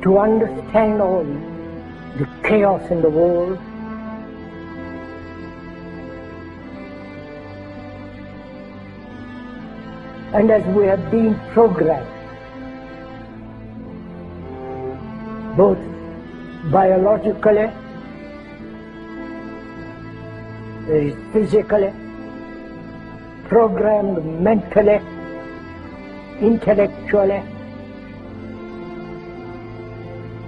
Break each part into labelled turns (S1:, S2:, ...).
S1: to understand all the chaos in the world, and as we have been programmed, both biologically, physically, programmed mentally, intellectually,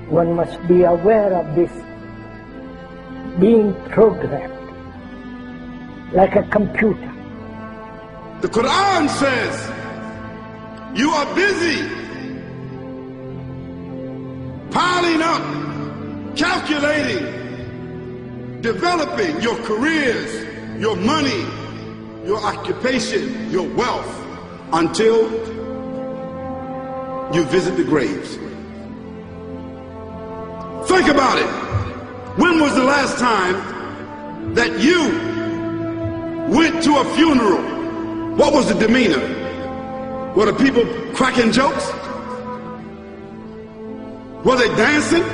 S1: one must be aware of this being programmed like a computer.
S2: The Quran says you are busy piling up, calculating, developing your careers, your money, your occupation, your wealth, until you visit the graves. Think about it. When was the last time that you went to a funeral? What was the demeanor? Were the people cracking jokes? Were they dancing?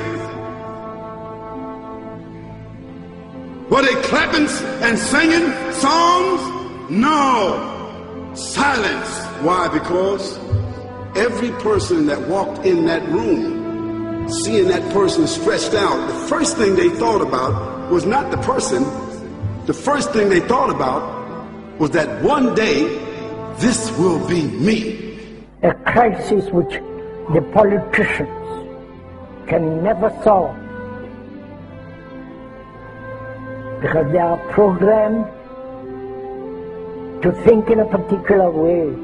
S2: Were they clapping and singing songs? No. Silence. Why? Because every person that walked in that room, seeing that person stretched out, the first thing they thought about was not the person. The first thing they thought about was that one day, this will be me.
S1: A crisis which the politicians can never solve, because they are programmed to think in a particular way.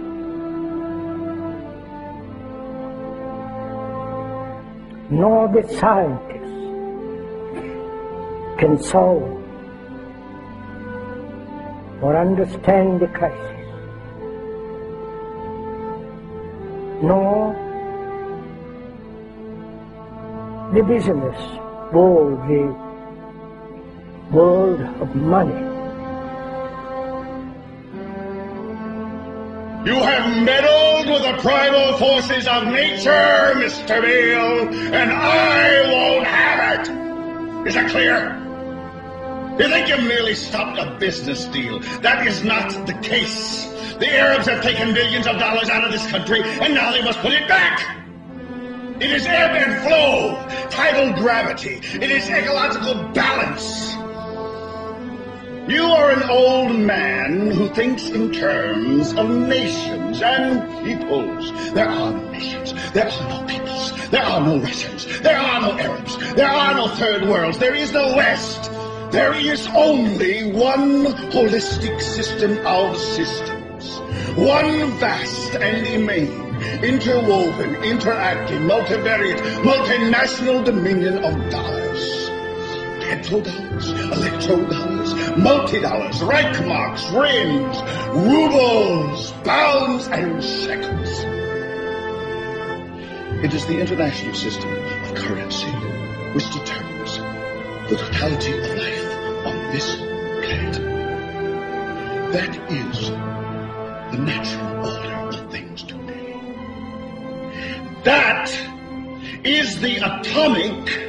S1: Nor the scientists can solve or understand the crisis, nor the business world, the world of money.
S3: You have meddled with the primal forces of nature, Mr. Beale, and I won't have it! Is that clear? You think you've merely stopped a business deal. That is not the case. The Arabs have taken billions of dollars out of this country, and now they must put it back! It is ebb and flow, tidal gravity. It is ecological balance. You are an old man who thinks in terms of nations and peoples. There are no nations. There are no peoples. There are no Russians. There are no Arabs. There are no third worlds. There is no West. There is only one holistic system of systems. One vast and immane, interwoven, interacting, multivariate, multinational dominion of dollars. Petrodollars, electrodollars, multi-dollars, Reichmarks, rims, rubles, pounds, and shekels. It is the international system of currency which determines the totality of life on this planet. That is the natural order of things today. That is the atomic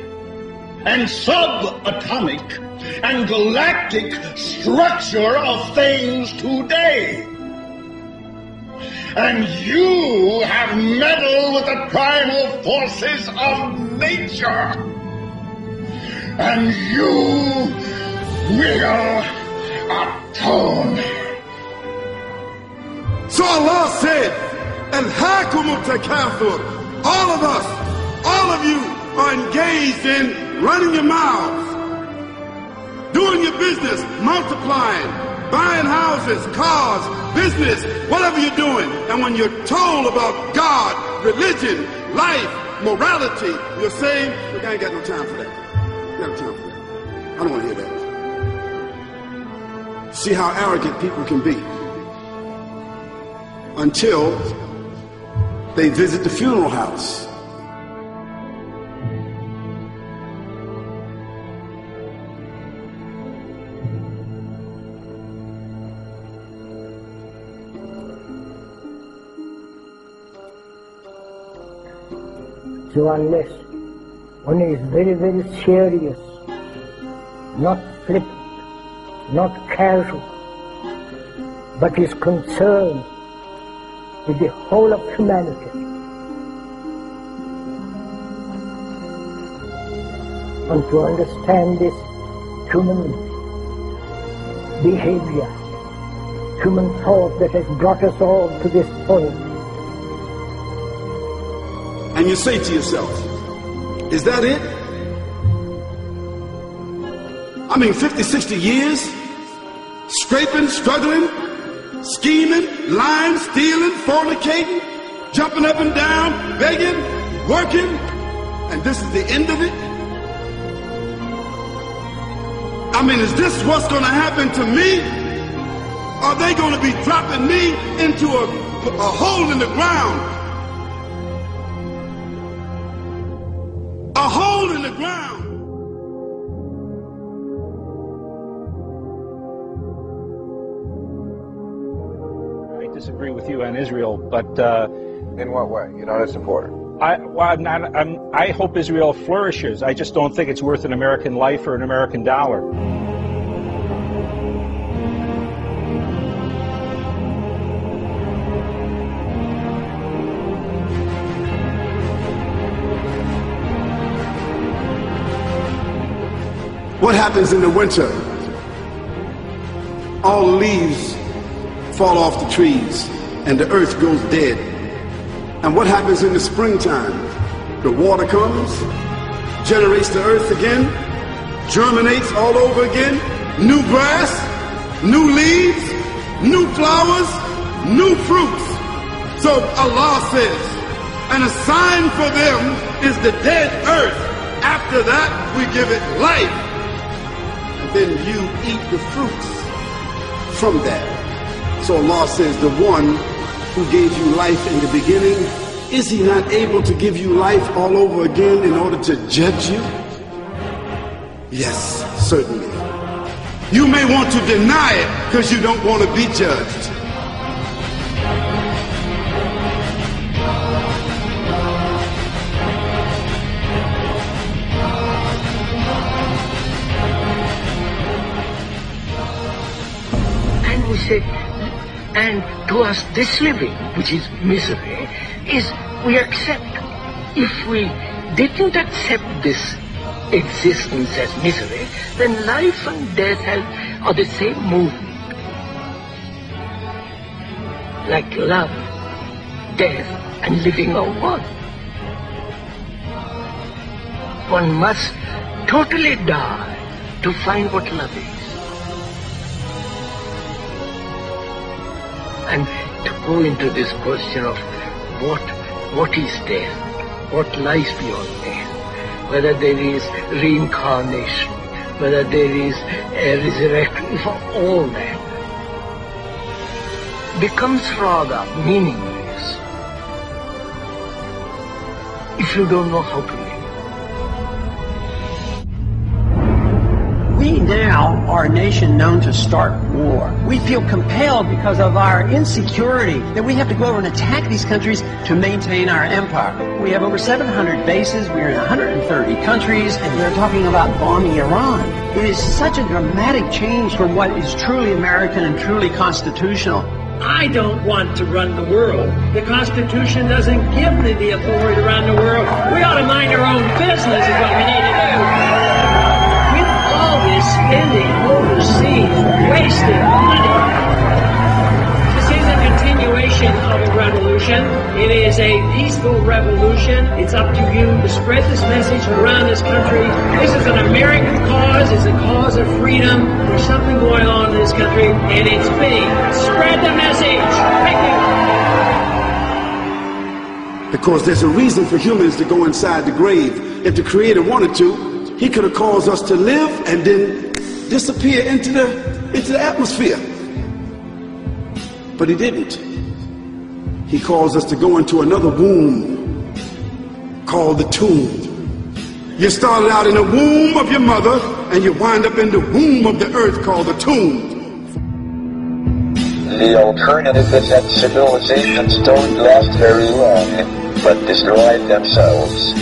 S3: and subatomic and galactic structure of things today. And you have meddled with the primal forces of nature. And you will atone.
S2: So Allah said, Al-Hakumut Takathur. All of us, all of you are engaged in running your mouths, doing your business, multiplying, buying houses, cars, business, whatever you're doing. And when you're told about God, religion, life, morality, you're saying, look, I ain't got no time for that. I ain't got no time for that. I don't want to hear that. See how arrogant people can be until they visit the funeral house.
S1: So unless One is very, very serious, not flippant, not casual, but is concerned with the whole of humanity. And to understand this human behavior, human thought that has brought us all to this point.
S2: And you say to yourself, is that it? I mean, 50, 60 years, scraping, struggling, scheming, lying, stealing, fornicating, jumping up and down, begging, working, and this is the end of it? I mean, is this what's going to happen to me? Are they going to be dropping me into a hole in the ground? A hole in the ground.
S4: I disagree with you on Israel, but
S5: in what way? You're not a supporter.
S4: I hope Israel flourishes. I just don't think it's worth an American life or an American dollar.
S2: What happens in the winter? All leaves fall off the trees and the earth goes dead. And what happens in the springtime? The water comes, generates the earth again, germinates all over again, new grass, new leaves, new flowers, new fruits. So Allah says, and a sign for them is the dead earth. After that, we give it life. Then you eat the fruits from that. So Allah says, the one who gave you life in the beginning, is he not able to give you life all over again in order to judge you? Yes, certainly. You may want to deny it because you don't want to be judged.
S6: And to us this living, which is misery, is we accept. If we didn't accept this existence as misery, then life and death are the same movement. Like love, death, and living are one. One must totally die to find what love is. And to go into this question of what is death, what lies beyond death, whether there is reincarnation, whether there is a resurrection, for all that becomes rather meaningless if you don't know how to live.
S7: We now are a nation known to start war. We feel compelled because of our insecurity that we have to go over and attack these countries to maintain our empire. We have over 700 bases, we're in 130 countries, and we're talking about bombing Iran. It is such a dramatic change from what is truly American and truly constitutional.
S8: I don't want to run the world. The Constitution doesn't give me the authority to run the world. We ought to mind our own business is what we need to do. This spending overseas, wasting money. This is a continuation of a revolution. It is a peaceful revolution. It's up to you to spread this message around this country. This is an American cause. It's a cause of freedom. There's something going on in this country, and it's me. Spread the message. Thank you.
S2: Because there's a reason for humans to go inside the grave. If the Creator wanted to, He could have caused us to live and then disappear into the atmosphere. But He didn't. He caused us to go into another womb called the tomb. You started out in the womb of your mother and you wind up in the womb of the earth called the tomb.
S9: The alternative is that civilizations don't last very long, but destroy themselves.